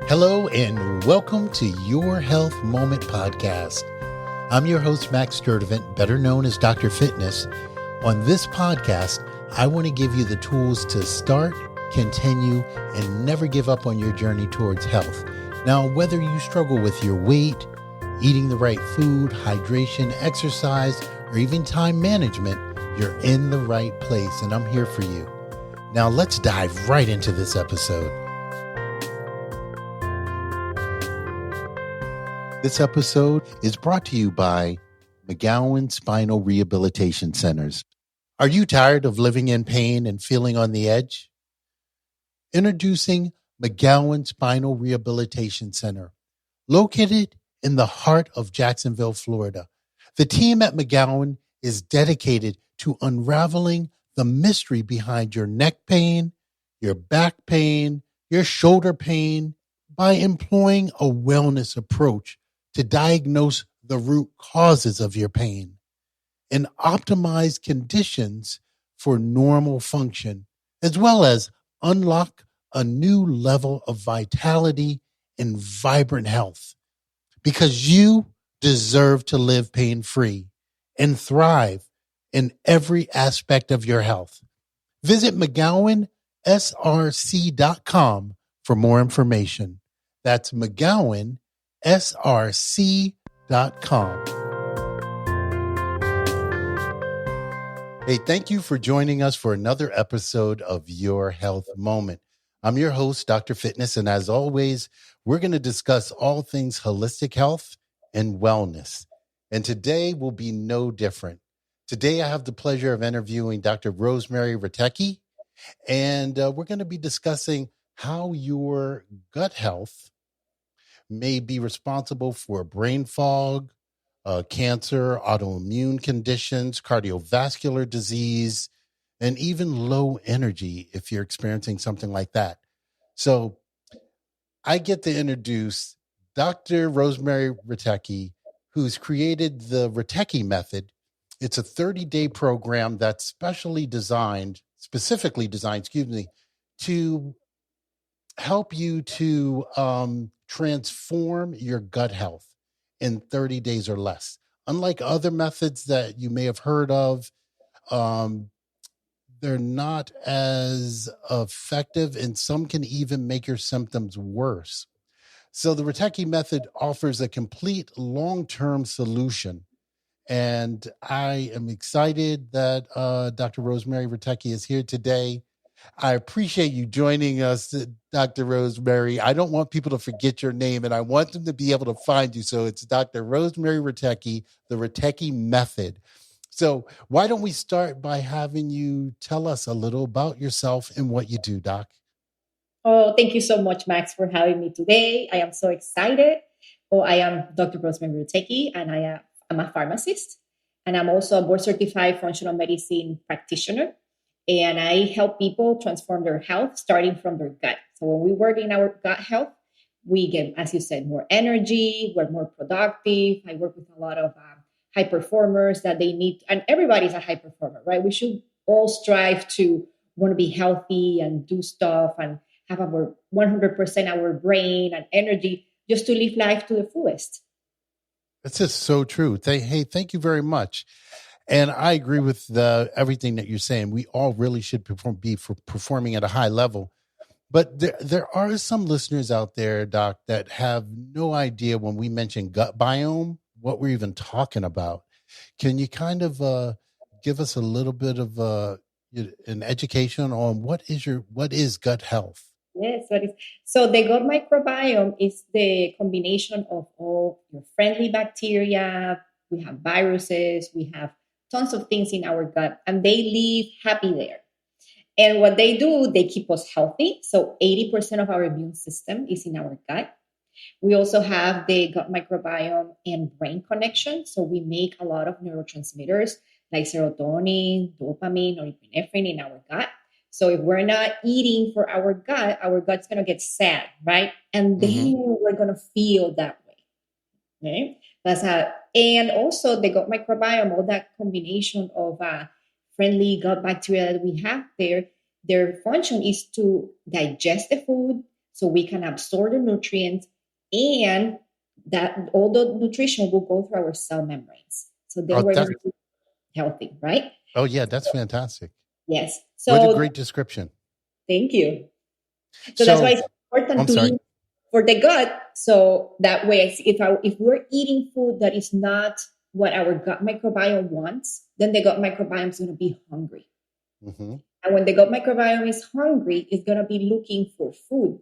Hello and welcome to Your Health Moment podcast. I'm your host, Max Sturdivant, better known as Dr. Fitness. On this podcast, I want to give you the tools to start, continue, and never give up on your journey towards health. Now, whether you struggle with your weight, eating the right food, hydration, exercise, or even time management, you're in the right place, and I'm here for you. Now, let's dive right into this episode. This episode is brought to you by McGowan Spinal Rehabilitation Centers. Are you tired of living in pain and feeling on the edge? Introducing McGowan Spinal Rehabilitation Center, located in the heart of Jacksonville, Florida. The team at McGowan is dedicated to unraveling the mystery behind your neck pain, your back pain, your shoulder pain, by employing a wellness approach to diagnose the root causes of your pain and optimize conditions for normal function, as well as unlock a new level of vitality and vibrant health. Because you deserve to live pain-free and thrive in every aspect of your health. Visit McGowanSRC.com for more information. That's McGowan src.com. Hey, thank you for joining us for another episode of Your Health Moment. I'm your host, Dr. Fitness, and as always, we're going to discuss all things holistic health and wellness. And today will be no different. Today, I have the pleasure of interviewing Dr. Rosemarie Rutecki, and we're going to be discussing how your gut health may be responsible for brain fog, cancer, autoimmune conditions, cardiovascular disease, and even low energy if you're experiencing something like that. So I get to introduce Dr. Rosemarie Rutecki, who's created the Rutecki Method. It's a 30-day program that's specifically designed, to help you to transform your gut health in 30 days or less. Unlike other methods that you may have heard of, they're not as effective, and some can even make your symptoms worse. So the Rutecki Method offers a complete long-term solution. And I am excited that Dr. Rosemarie Rutecki is here today. I appreciate you joining us, Dr. Rosemarie. I don't want people to forget your name, and I want them to be able to find you. So it's Dr. Rosemarie Rutecki, the Rutecki Method. So why don't we start by having you tell us a little about yourself and what you do, Doc? Oh, thank you so much, Max, for having me today. I am so excited. I am Dr. Rosemarie Rutecki, and I'm a pharmacist, and I'm also a board-certified functional medicine practitioner. And I help people transform their health starting from their gut. So when we work in our gut health, we get, as you said, more energy, we're more productive. I work with a lot of high performers that they need, and everybody's a high performer, right? We should all strive to want to be healthy and do stuff and have our 100% our brain and energy just to live life to the fullest. That's just so true. Thank you very much. And I agree with everything that you're saying. We all really should be performing at a high level. But there are some listeners out there, Doc, that have no idea when we mention gut biome, what we're even talking about. Can you kind of give us a little bit of an education on what is gut health? Yes, so the gut microbiome is the combination of all your friendly bacteria. We have viruses, we have tons of things in our gut, and they live happy there. And what they do, they keep us healthy. So 80% of our immune system is in our gut. We also have the gut microbiome and brain connection. So we make a lot of neurotransmitters like serotonin, dopamine, or epinephrine in our gut. So if we're not eating for our gut's going to get sad, right? And then we're going to feel that way. Okay? And also the gut microbiome, all that combination of friendly gut bacteria that we have there, their function is to digest the food, so we can absorb the nutrients, and that all the nutrition will go through our cell membranes. So then we're going to be healthy, right? Oh, yeah, that's fantastic. Yes. What a So great description. thank you. So that's why it's important to eat for the gut. So that way, if we're eating food that is not what our gut microbiome wants, then the gut microbiome is going to be hungry. Mm-hmm. And when the gut microbiome is hungry, it's going to be looking for food.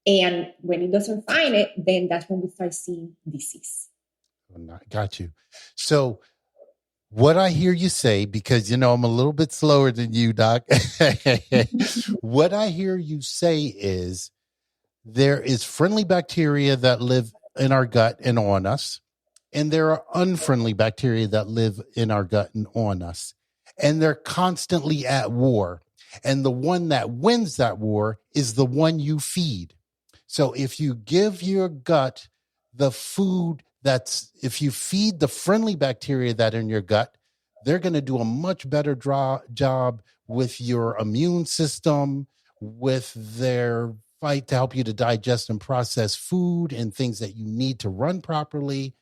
And when it doesn't find it, then that's when we start seeing disease. Got you. So what I hear you say, because, I'm a little bit slower than you, Doc. What I hear you say is there is friendly bacteria that live in our gut and on us, and there are unfriendly bacteria that live in our gut and on us. And they're constantly at war. And the one that wins that war is the one you feed. So if you give your gut the food if you feed the friendly bacteria that are in your gut, they're going to do a much better job with your immune system, with their fight to help you to digest and process food and things that you need to run properly.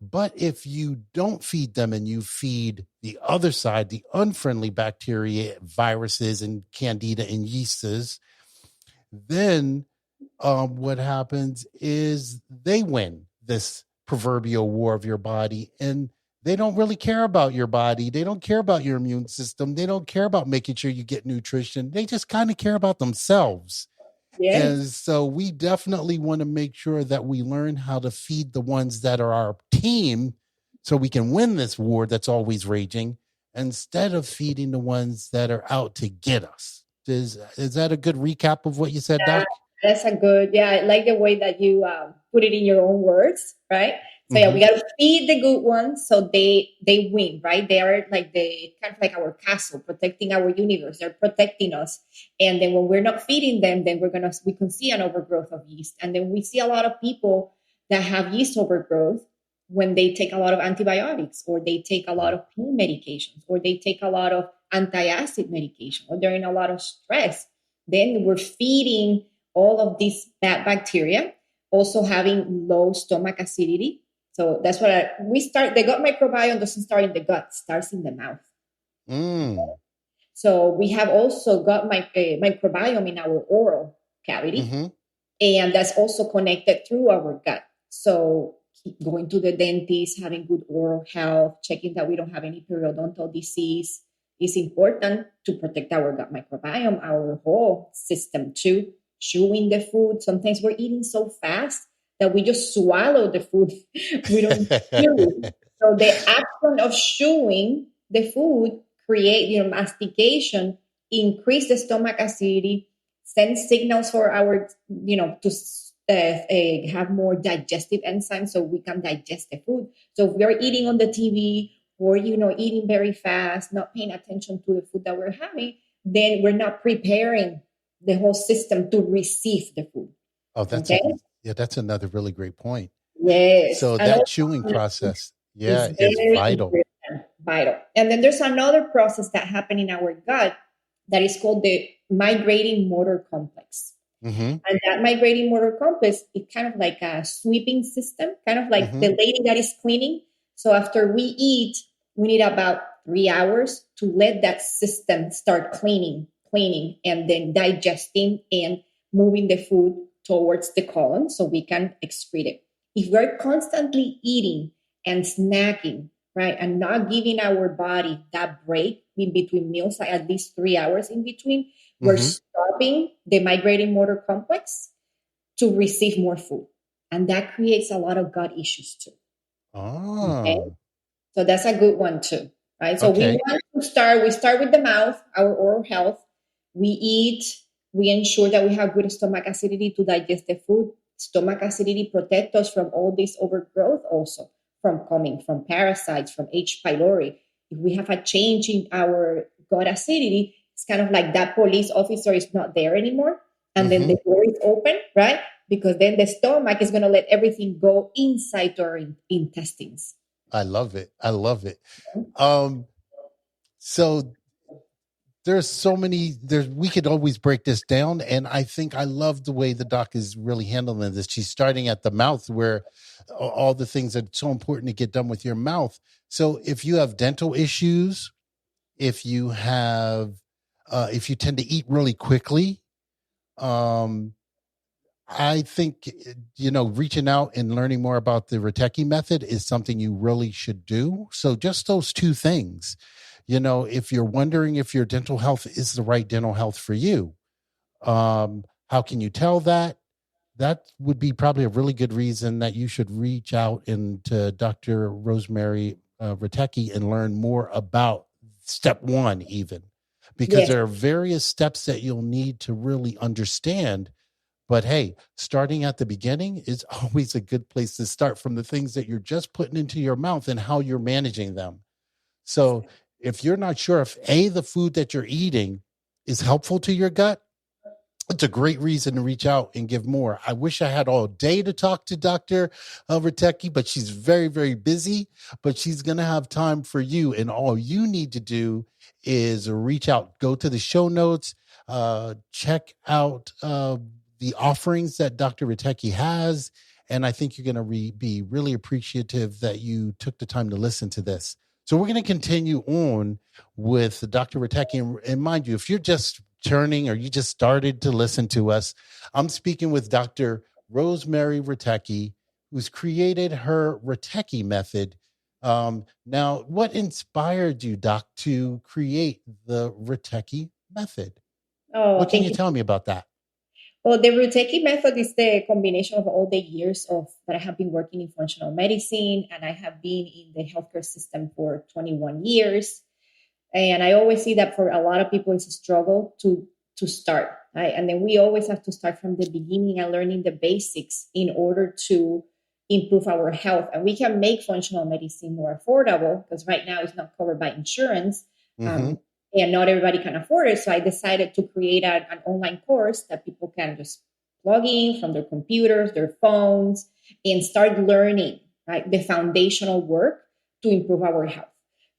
But if you don't feed them and you feed the other side, the unfriendly bacteria, viruses and candida and yeasts, then what happens is they win this proverbial war of your body, and they don't really care about your body. They don't care about your immune system. They don't care about making sure you get nutrition. They just kind of care about themselves. Yes. And so we definitely want to make sure that we learn how to feed the ones that are our team so we can win this war that's always raging, instead of feeding the ones that are out to get us. Is that a good recap of what you said, Doc? That's a good, I like the way that you put it in your own words, right? So we got to feed the good ones so they win, right? They are like kind of like our castle, protecting our universe. They're protecting us. And then when we're not feeding them, then we can see an overgrowth of yeast. And then we see a lot of people that have yeast overgrowth when they take a lot of antibiotics, or they take a lot of pain medications, or they take a lot of anti-acid medication, or they're in a lot of stress. Then we're feeding all of these bad bacteria, also having low stomach acidity. So that's what the gut microbiome doesn't start in the gut, it starts in the mouth. So we have also gut microbiome in our oral cavity, and that's also connected through our gut. So going to the dentist, having good oral health, checking that we don't have any periodontal disease is important to protect our gut microbiome, our whole system too. Chewing the food. Sometimes we're eating so fast that we just swallow the food. We don't chew. So the action of chewing the food create, mastication, increase the stomach acidity, send signals for our, to have more digestive enzymes so we can digest the food. So if we're eating on the TV, or, eating very fast, not paying attention to the food that we're having, then we're not preparing the whole system to receive the food. Oh, that's that's another really great point. Yes. So that chewing process, is vital. Vital. And then there's another process that happens in our gut that is called the migrating motor complex. And that migrating motor complex is kind of like a sweeping system, kind of like the lady that is cleaning. So after we eat, we need about 3 hours to let that system start cleaning, and then digesting and moving the food towards the colon so we can excrete it. If we're constantly eating and snacking, right, and not giving our body that break in between meals, like at least 3 hours in between, we're stopping the migrating motor complex to receive more food. And that creates a lot of gut issues too. Okay? So that's a good one too, right? So we want to start with the mouth, our oral health. We eat, we ensure that we have good stomach acidity to digest the food. Stomach acidity protects us from all this overgrowth, also from parasites, from H. pylori. If we have a change in our gut acidity, it's kind of like that police officer is not there anymore. And then the door is open, right? Because then the stomach is going to let everything go inside our intestines. I love it. So there's so many, we could always break this down. And I think I love the way the doc is really handling this. She's starting at the mouth, where all the things that are so important to get done with your mouth. So if you have dental issues, if you have, if you tend to eat really quickly, um, I think, reaching out and learning more about the Rutecki method is something you really should do. So just those two things, if you're wondering if your dental health is the right dental health for you, how can you tell that? That would be probably a really good reason that you should reach out to Dr. Rosemarie Rutecki and learn more about step one, even, because Yes. there are various steps that you'll need to really understand. But hey, starting at the beginning is always a good place to start, from the things that you're just putting into your mouth and how you're managing them. So if you're not sure if the food that you're eating is helpful to your gut, it's a great reason to reach out and give more. I wish I had all day to talk to Dr. Rutecki, but she's very, very busy, but she's going to have time for you. And all you need to do is reach out, go to the show notes, check out the offerings that Dr. Rutecki has. And I think you're going to be really appreciative that you took the time to listen to this. So we're going to continue on with Dr. Rutecki. And mind you, if you're just turning or you just started to listen to us, I'm speaking with Dr. Rosemarie Rutecki, who's created her Rutecki Method. Now, what inspired you, Doc, to create the Rutecki Method? What can you tell me about that? Well, the Rutecki method is the combination of all the years that I have been working in functional medicine, and I have been in the healthcare system for 21 years. And I always see that for a lot of people, it's a struggle to start, right? And then we always have to start from the beginning and learning the basics in order to improve our health. And we can make functional medicine more affordable, because right now it's not covered by insurance. And not everybody can afford it. So I decided to create an online course that people can just plug in from their computers, their phones, and start learning, right, the foundational work to improve our health.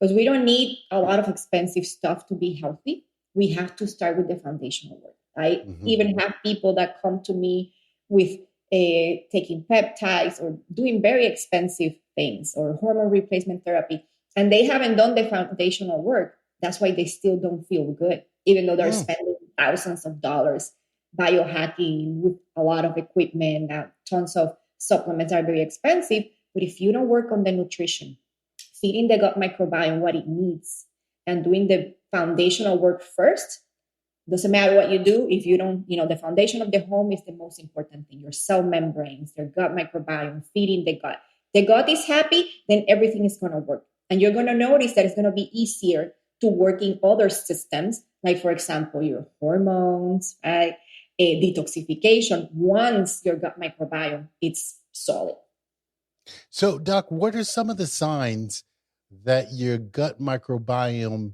Because we don't need a lot of expensive stuff to be healthy. We have to start with the foundational work. I even have people that come to me with taking peptides or doing very expensive things or hormone replacement therapy, and they haven't done the foundational work. That's why they still don't feel good, even though they're spending thousands of dollars biohacking with a lot of equipment. Tons of supplements are very expensive. But if you don't work on the nutrition, feeding the gut microbiome what it needs, and doing the foundational work first, doesn't matter what you do. If you don't, the foundation of the home is the most important thing. Your cell membranes, your gut microbiome, feeding the gut. The gut is happy, then everything is going to work. And you're going to notice that it's going to be easier to work in other systems, like, for example, your hormones, right? Detoxification, once your gut microbiome it's solid. So, Doc, what are some of the signs that your gut microbiome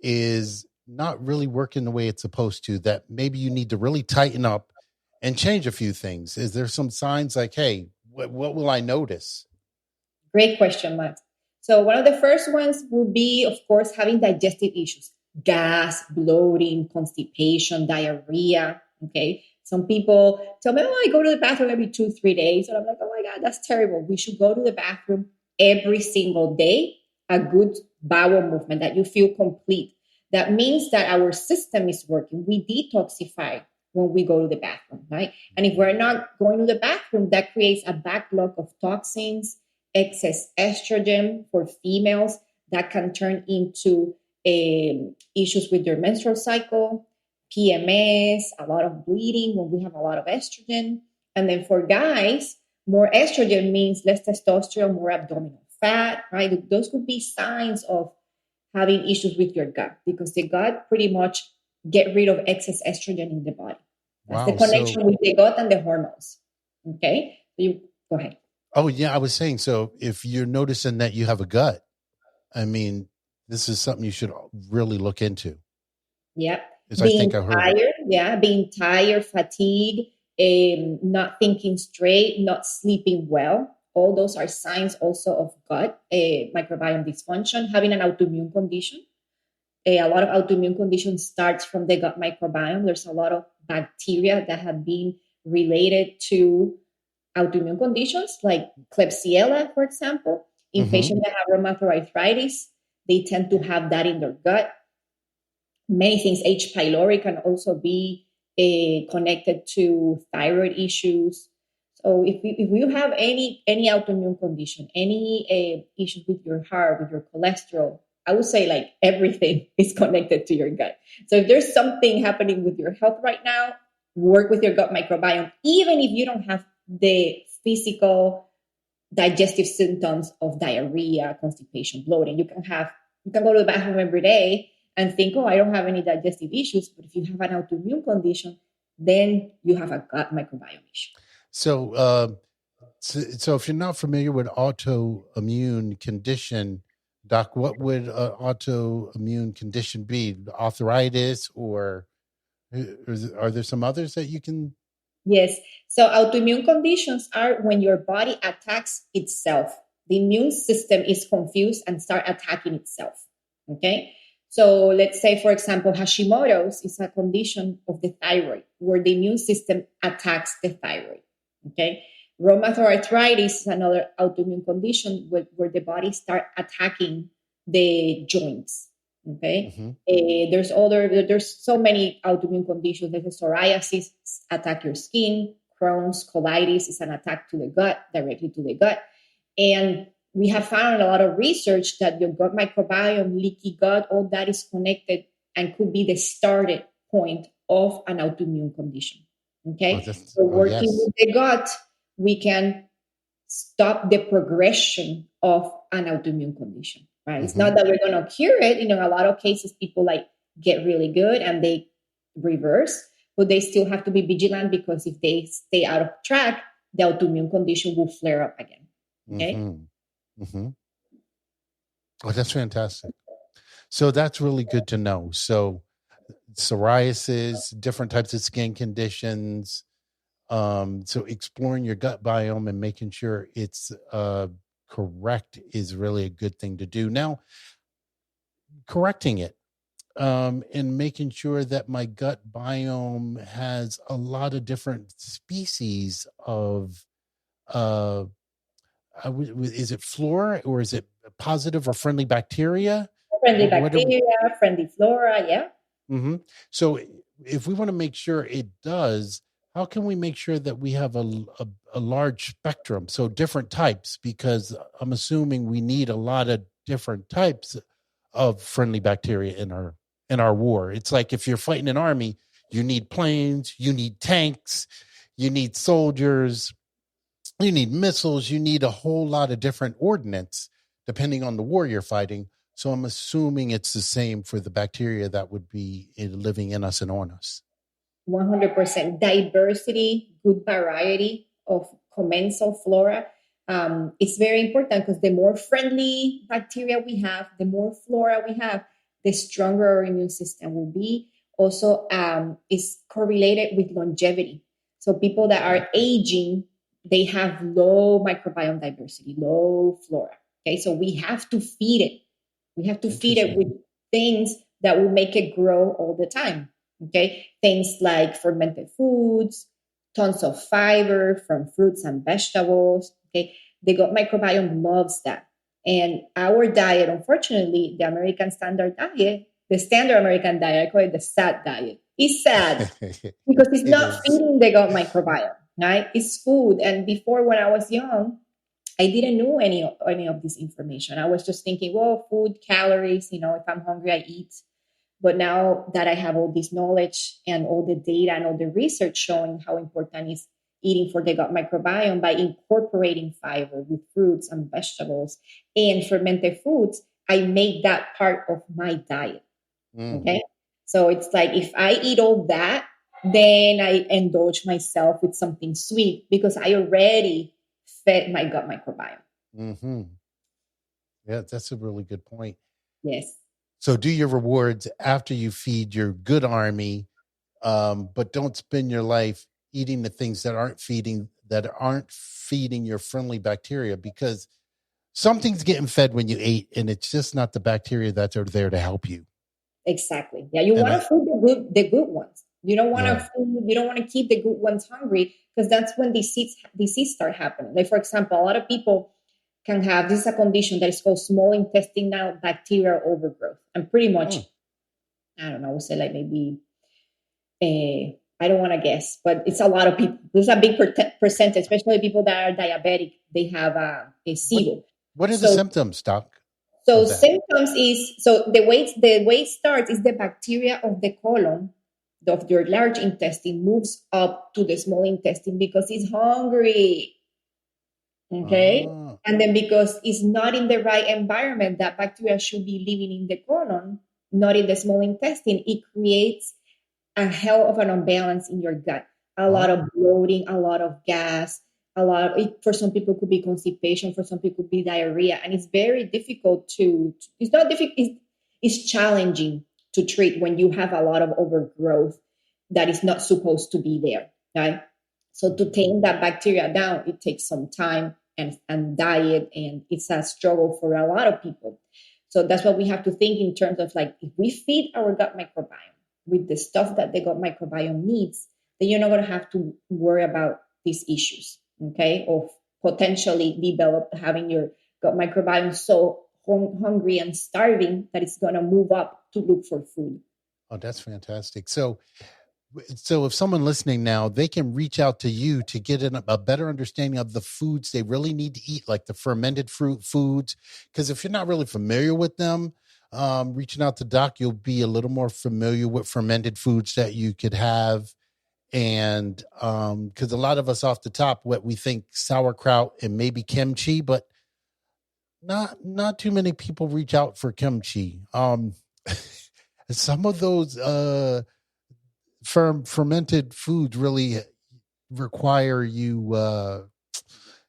is not really working the way it's supposed to, that maybe you need to really tighten up and change a few things? Is there some signs like, hey, what will I notice? Great question, Matt. So one of the first ones will be, of course, having digestive issues, gas, bloating, constipation, diarrhea. Okay. Some people tell me, I go to the bathroom every 2-3 days. And I'm like, oh my God, that's terrible. We should go to the bathroom every single day. A good bowel movement, that you feel complete. That means that our system is working. We detoxify when we go to the bathroom, right? And if we're not going to the bathroom, that creates a backlog of toxins, excess estrogen for females that can turn into issues with their menstrual cycle, PMS, a lot of bleeding when we have a lot of estrogen. And then for guys, more estrogen means less testosterone, more abdominal fat, right? Those could be signs of having issues with your gut, because the gut pretty much get rid of excess estrogen in the body. That's the connection with the gut and the hormones. Okay, so you go ahead. Oh, yeah, I was saying, so if you're noticing that you have a gut, I mean, this is something you should really look into. Yeah. Being tired, being tired, fatigue, not thinking straight, not sleeping well. All those are signs also of gut microbiome dysfunction, having an autoimmune condition. A lot of autoimmune conditions starts from the gut microbiome. There's a lot of bacteria that have been related to autoimmune conditions like Klebsiella, for example. In patients that have rheumatoid arthritis, they tend to have that in their gut. Many things. H. pylori can also be connected to thyroid issues. So if you have any autoimmune condition, any issues with your heart, with your cholesterol, I would say like everything is connected to your gut. So if there's something happening with your health right now, work with your gut microbiome, even if you don't have the physical digestive symptoms of diarrhea, constipation, bloating. You can go to the bathroom every day and think, oh, I don't have any digestive issues. But if you have an autoimmune condition, then you have a gut microbiome issue. So if you're not familiar with autoimmune condition, Doc, what would an autoimmune condition be? Arthritis, or are there some others that you can? Yes. So autoimmune conditions are when your body attacks itself. The immune system is confused and start attacking itself. Okay. So let's say, for example, Hashimoto's is a condition of the thyroid where the immune system attacks the thyroid. Okay. Rheumatoid arthritis is another autoimmune condition where the body start attacking the joints. Okay. There's so many autoimmune conditions. There's psoriasis, attack your skin. Crohn's, colitis is an attack to the gut, directly to the gut. And we have found a lot of research that your gut microbiome, leaky gut, all that is connected and could be the starting point of an autoimmune condition. Okay. So working with the gut, we can stop the progression of an autoimmune condition, right? It's not that we're going to cure it. In a lot of cases, people like get really good and they reverse, but they still have to be vigilant because if they stay out of track, the autoimmune condition will flare up again. Okay. Oh, that's fantastic. So that's really good to know. So psoriasis, different types of skin conditions. So exploring your gut biome and making sure it's correct is really a good thing to do. Now, correcting it and making sure that my gut biome has a lot of different species of is it flora, or is it positive or friendly bacteria? Friendly bacteria, friendly flora, yeah. So if we want to make sure it does, how can we make sure that we have a large spectrum, so different types? Because I'm assuming we need a lot of different types of friendly bacteria in our war. It's like if you're fighting an army, you need planes, you need tanks, you need soldiers, you need missiles, you need a whole lot of different ordnance depending on the war you're fighting. So I'm assuming it's the same for the bacteria that would be living in us and on us. 100% diversity, good variety of commensal flora. It's very important because the more friendly bacteria we have, the more flora we have, the stronger our immune system will be. Also, is correlated with longevity. So people that are aging, they have low microbiome diversity, low flora. Okay, so we have to feed it. We have to feed it with things that will make it grow all the time. Okay, things like fermented foods, tons of fiber from fruits and vegetables. Okay, the gut microbiome loves that. And our diet, unfortunately, the American standard diet, the standard American diet, I call it the SAD diet. It's sad because it's not feeding the gut microbiome, right? It's food. And before, when I was young, I didn't know any of this information. I was just thinking, well, food, calories, if I'm hungry, I eat. But now that I have all this knowledge and all the data and all the research showing how important is eating for the gut microbiome by incorporating fiber with fruits and vegetables and fermented foods, I make that part of my diet. Okay. So it's like if I eat all that, then I indulge myself with something sweet because I already fed my gut microbiome. Yeah, that's a really good point. Yes. So do your rewards after you feed your good army, but don't spend your life eating the things that aren't feeding your friendly bacteria, because something's getting fed when you ate, and it's just not the bacteria that are there to help you. Exactly. Yeah, you And want to feed the good ones. You don't want to yeah. feed, you don't want to keep the good ones hungry, because that's when disease start happening. Like, for example, a lot of people can have, this is a condition that is called small intestinal bacterial overgrowth, and pretty much, Mm. I don't know, I would say like maybe, I don't want to guess, but it's a lot of people. There's a big percentage, especially people that are diabetic. They have a What SIBO. what are the So symptoms, Doc, so of that? symptoms is, so the way it starts is the bacteria of the colon of your large intestine moves up to the small intestine because it's hungry. Okay. Ah, And then because it's not in the right environment, that bacteria should be living in the colon, not in the small intestine. It creates a hell of an imbalance in your gut. A lot of oh, bloating, a lot of gas, a lot of it, for some people could be constipation, for some people could be diarrhea, and it's very difficult to. It's not difficult. It's challenging to treat when you have a lot of overgrowth that is not supposed to be there. Right. So to tame that bacteria down, it takes some time and diet, and it's a struggle for a lot of people. So that's what we have to think in terms of, like, if we feed our gut microbiome with the stuff that the gut microbiome needs, then you're not going to have to worry about these issues, okay? Of potentially having your gut microbiome so hungry and starving that it's going to move up to look for food. oh, that's fantastic. So if someone listening now, they can reach out to you to get a better understanding of the foods they really need to eat, like the fermented fruit foods. Because if you're not really familiar with them, reaching out to Doc, you'll be a little more familiar with fermented foods that you could have. And because a lot of us off the top, what we think sauerkraut and maybe kimchi, but not too many people reach out for kimchi. Some of those fermented foods really require you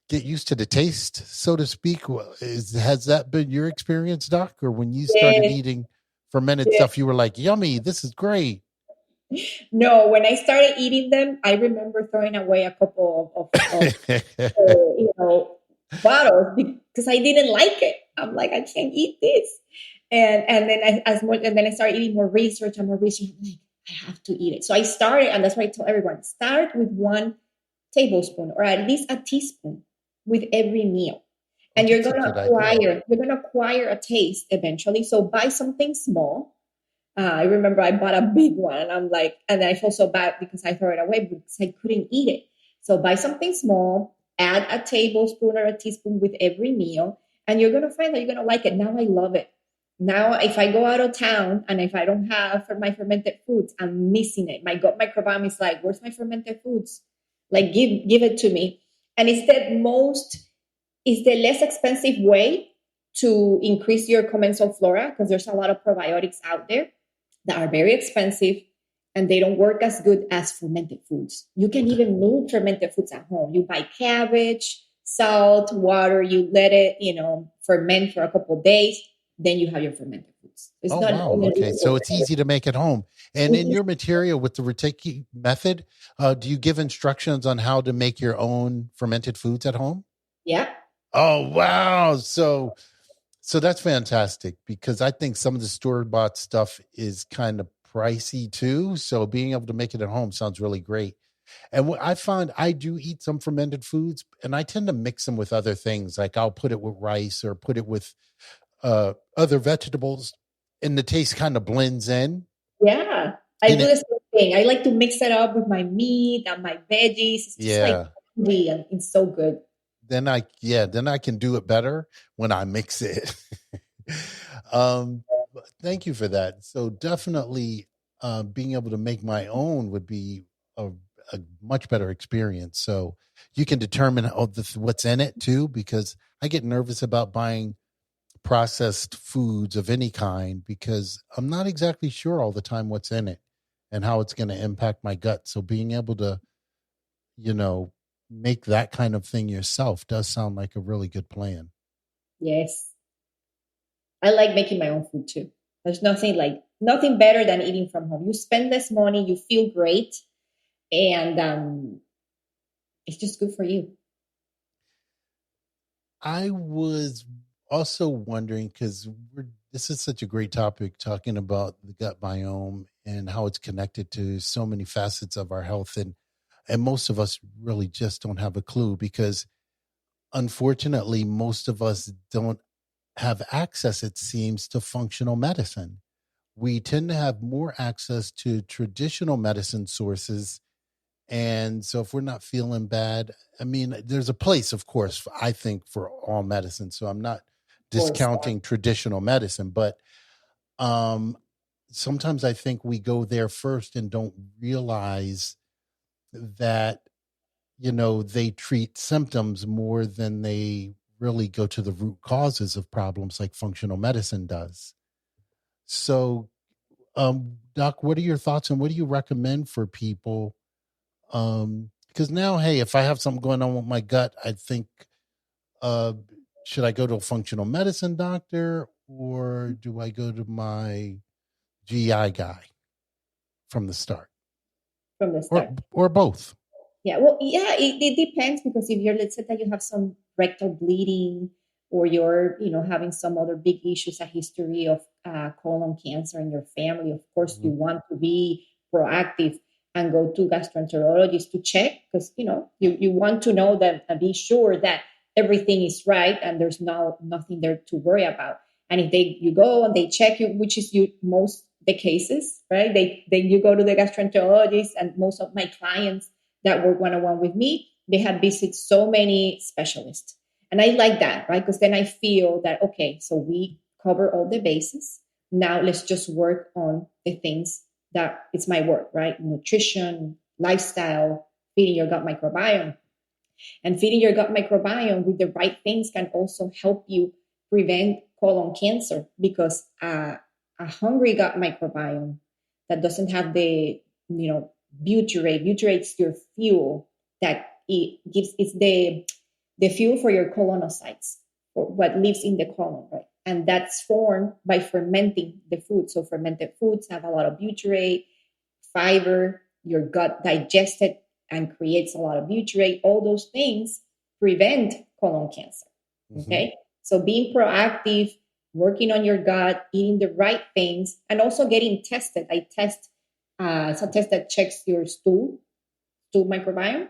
get used to the taste, so to speak. Has that been your experience, Doc? Or when you started Yes, eating fermented yes. stuff, you were like, yummy, this is great. No, when I started eating them, I remember throwing away a couple of bottles because I didn't like it. I'm like, I can't eat this. And then I started eating more research and more research. I'm like, I have to eat it. So I started, and that's why I tell everyone, start with 1 tablespoon or at least a teaspoon with every meal. Oh, And that's a good idea. you're gonna acquire a taste eventually. So buy something small. I remember I bought a big one, and I'm like, and then I felt so bad because I throw it away because I couldn't eat it. So buy something small, add a tablespoon or a teaspoon with every meal, and you're gonna find that you're gonna like it. Now I love it. Now, if I go out of town and if I don't have for my fermented foods, I'm missing it. My gut microbiome is like, where's my fermented foods? Like, give it to me. And it's the less expensive way to increase your commensal flora, because there's a lot of probiotics out there that are very expensive and they don't work as good as fermented foods. You can even make fermented foods at home. You buy cabbage, salt, water, you let it, ferment for a couple of days, then you have your fermented foods. It's Oh, not wow. only Okay. So it's easy to make at home. And in Mhm. your material with the Rutecki method, do you give instructions on how to make your own fermented foods at home? Yeah. Oh, wow. So that's fantastic because I think some of the store-bought stuff is kind of pricey too. So being able to make it at home sounds really great. And what I find, I do eat some fermented foods and I tend to mix them with other things. Like I'll put it with rice or put it with other vegetables and the taste kind of blends in. Yeah. I And do the it, same thing. I like to mix it up with my meat and my veggies. It's just like yeah, candy, and it's so good. then I can do it better when I mix it. um, thank you for that. So definitely being able to make my own would be a much better experience. So you can determine what's in it too, because I get nervous about buying processed foods of any kind because I'm not exactly sure all the time what's in it and how it's going to impact my gut. So being able to, you know, make that kind of thing yourself does sound like a really good plan. Yes. I like making my own food too. There's nothing better than eating from home. You spend less money, you feel great, and it's just good for you. I was also wondering because This is such a great topic, talking about the gut biome and how it's connected to so many facets of our health. And most of us really just don't have a clue because unfortunately, most of us don't have access, it seems, to functional medicine. We tend to have more access to traditional medicine sources. And so if we're not feeling bad, I mean, there's a place, of course, I think, for all medicine. So I'm not Of course. discounting traditional medicine, but um, sometimes I think we go there first and don't realize that, they treat symptoms more than they really go to the root causes of problems like functional medicine does. So, Doc, what are your thoughts and what do you recommend for people? Because now, hey, if I have something going on with my gut, I think, uh, should I go to a functional medicine doctor or do I go to my GI guy from the start, From the start. or both? Yeah, well, yeah, it depends because if you're, let's say that you have some rectal bleeding or you're, having some other big issues, a history of colon cancer in your family, of course, you want to be proactive and go to gastroenterologist to check because, you want to know that and be sure that everything is right and there's nothing there to worry about. And if you go and they check you, which is most the cases, right? Then you go to the gastroenterologist, and most of my clients that work one-on-one with me, they have visited so many specialists. And I like that, right? Because then I feel that, okay, so we cover all the bases. Now let's just work on the things that it's my work, right? Nutrition, lifestyle, feeding your gut microbiome. And feeding your gut microbiome with the right things can also help you prevent colon cancer because a hungry gut microbiome that doesn't have the, butyrate's your fuel that it gives, it's the fuel for your colonocytes, or what lives in the colon, right? And that's formed by fermenting the food. So fermented foods have a lot of butyrate, fiber, your gut digests it and creates a lot of butyrate. All those things prevent colon cancer. Okay. So being proactive, working on your gut, eating the right things, and also getting tested. It's a test that checks your stool microbiome.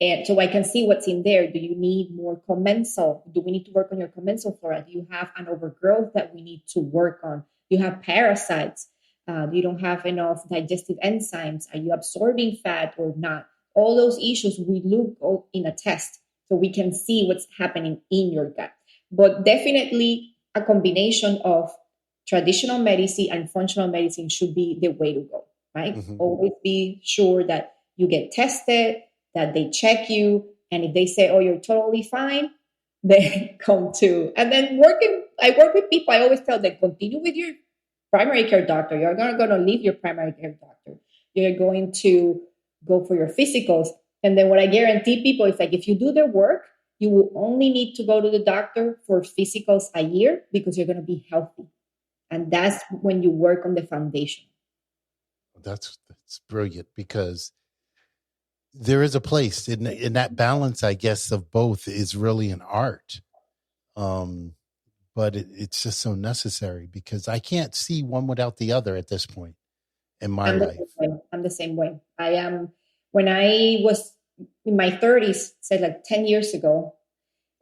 And so I can see what's in there. Do you need more commensal? Do we need to work on your commensal flora? Do you have an overgrowth that we need to work on? Do you have parasites? You don't have enough digestive enzymes. Are you absorbing fat or not? All those issues we look in a test so we can see what's happening in your gut. But definitely a combination of traditional medicine and functional medicine should be the way to go, right? Always be sure that you get tested, that they check you. And if they say, oh, you're totally fine, then come to. And then I work with people. I always tell them, continue with your primary care doctor. You're not going to leave your primary care doctor. You're going to go for your physicals. And then what I guarantee people is like, if you do their work, you will only need to go to the doctor for physicals a year because you're going to be healthy. And that's when you work on the foundation. That's brilliant because there is a place in that balance, I guess, of both is really an art. But it's just so necessary because I can't see one without the other at this point in my life. I'm the same way. I am. When I was in my 30s, say like 10 years ago,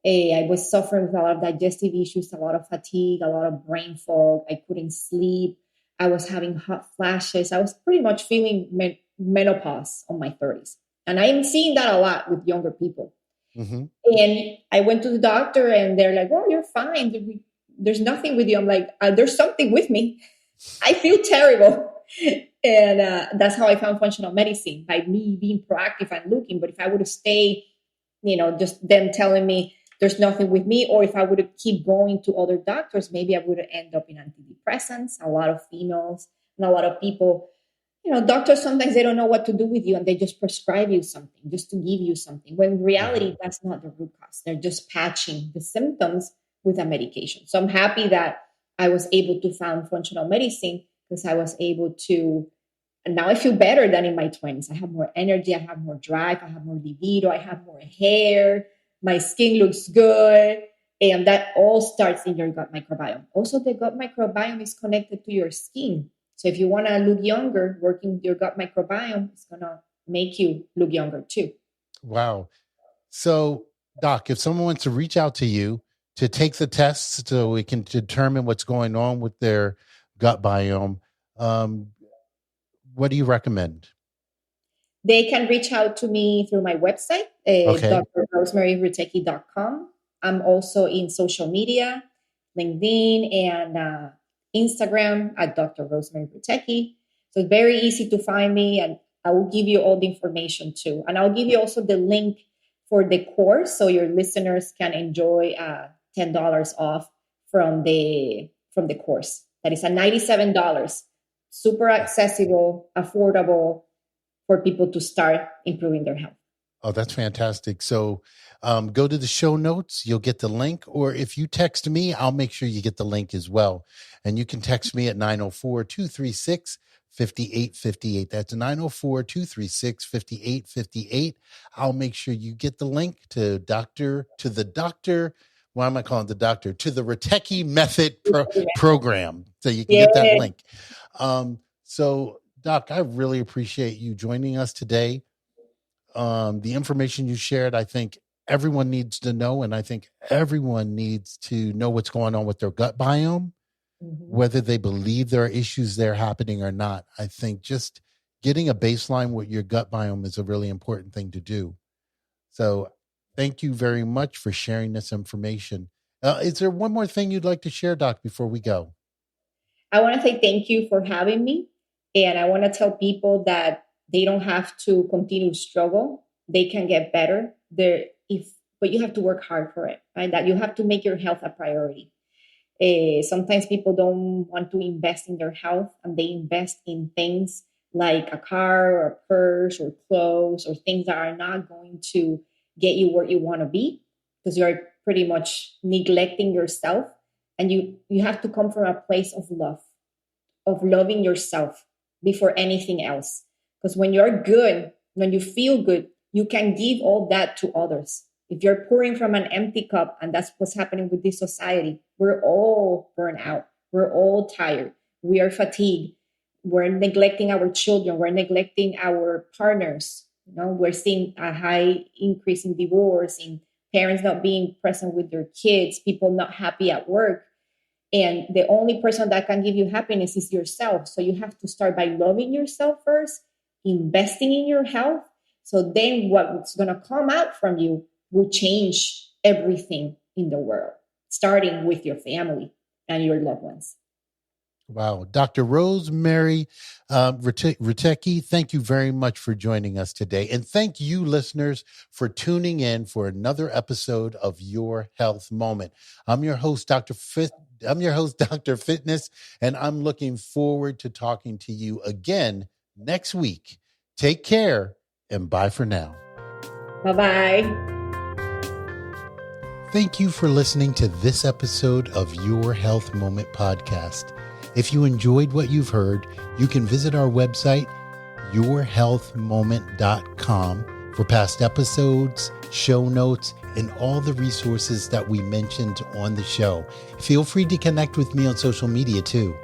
I was suffering with a lot of digestive issues, a lot of fatigue, a lot of brain fog. I couldn't sleep. I was having hot flashes. I was pretty much feeling menopause on my 30s. And I'm seeing that a lot with younger people. And I went to the doctor and they're like, well, you're fine. There's nothing with you. I'm like, there's something with me. I feel terrible. And that's how I found functional medicine, by me being proactive and looking. But if I would have stayed, just them telling me there's nothing with me, or if I would have keep going to other doctors, maybe I would have ended up in antidepressants. A lot of females and a lot of people, doctors, sometimes they don't know what to do with you and they just prescribe you something just to give you something. When in reality, that's not the root cause. They're just patching the symptoms with a medication. So I'm happy that I was able to found functional medicine because I was able to, and now I feel better than in my 20s. I have more energy. I have more drive. I have more libido. I have more hair. My skin looks good. And that all starts in your gut microbiome. Also, the gut microbiome is connected to your skin. So if you want to look younger, working your gut microbiome is going to make you look younger too. Wow. So, Doc, if someone wants to reach out to you to take the tests so we can determine what's going on with their gut biome, what do you recommend? They can reach out to me through my website, Okay. drrosemarierutecki.com. I'm also in social media, LinkedIn and Instagram at Dr. Rosemarie Rutecki. So it's very easy to find me, and I will give you all the information too. And I'll give you also the link for the course so your listeners can enjoy $10 off from the course. That is $97. Super accessible, affordable for people to start improving their health. Oh, that's fantastic. So go to the show notes. You'll get the link. Or if you text me, I'll make sure you get the link as well. And you can text me at 904-236-5858. That's 904-236-5858. I'll make sure you get the link to the Rutecki Method program. So you can get that link. So, Doc, I really appreciate you joining us today. The information you shared, I think everyone needs to know, and I think everyone needs to know what's going on with their gut biome, whether they believe there are issues there happening or not. I think just getting a baseline with your gut biome is a really important thing to do. So thank you very much for sharing this information. Is there one more thing you'd like to share, Doc, before we go? I want to say thank you for having me. And I want to tell people that they don't have to continue to struggle. They can get better. But you have to work hard for it, right? That you have to make your health a priority. Sometimes people don't want to invest in their health, and they invest in things like a car or a purse or clothes or things that are not going to get you where you want to be, because you're pretty much neglecting yourself. And you have to come from a place of love, of loving yourself before anything else. Because when you're good, when you feel good, you can give all that to others. If you're pouring from an empty cup, and that's what's happening with this society, we're all burned out. We're all tired. We are fatigued. We're neglecting our children. We're neglecting our partners. We're seeing a high increase in divorce, in parents not being present with their kids, people not happy at work. And the only person that can give you happiness is yourself. So you have to start by loving yourself first, investing in your health. So then what's going to come out from you will change everything in the world, starting with your family and your loved ones. Wow. Dr. Rosemarie Rutecki, thank you very much for joining us today. And thank you, listeners, for tuning in for another episode of Your Health Moment. I'm your host, Dr. Fitness, and I'm looking forward to talking to you again next week. Take care and bye for now. Bye-bye. Thank you for listening to this episode of Your Health Moment podcast. If you enjoyed what you've heard, you can visit our website, yourhealthmoment.com, for past episodes, show notes, and all the resources that we mentioned on the show. Feel free to connect with me on social media too.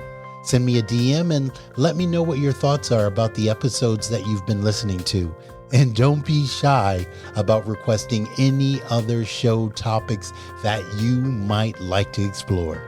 Send me a DM and let me know what your thoughts are about the episodes that you've been listening to. And don't be shy about requesting any other show topics that you might like to explore.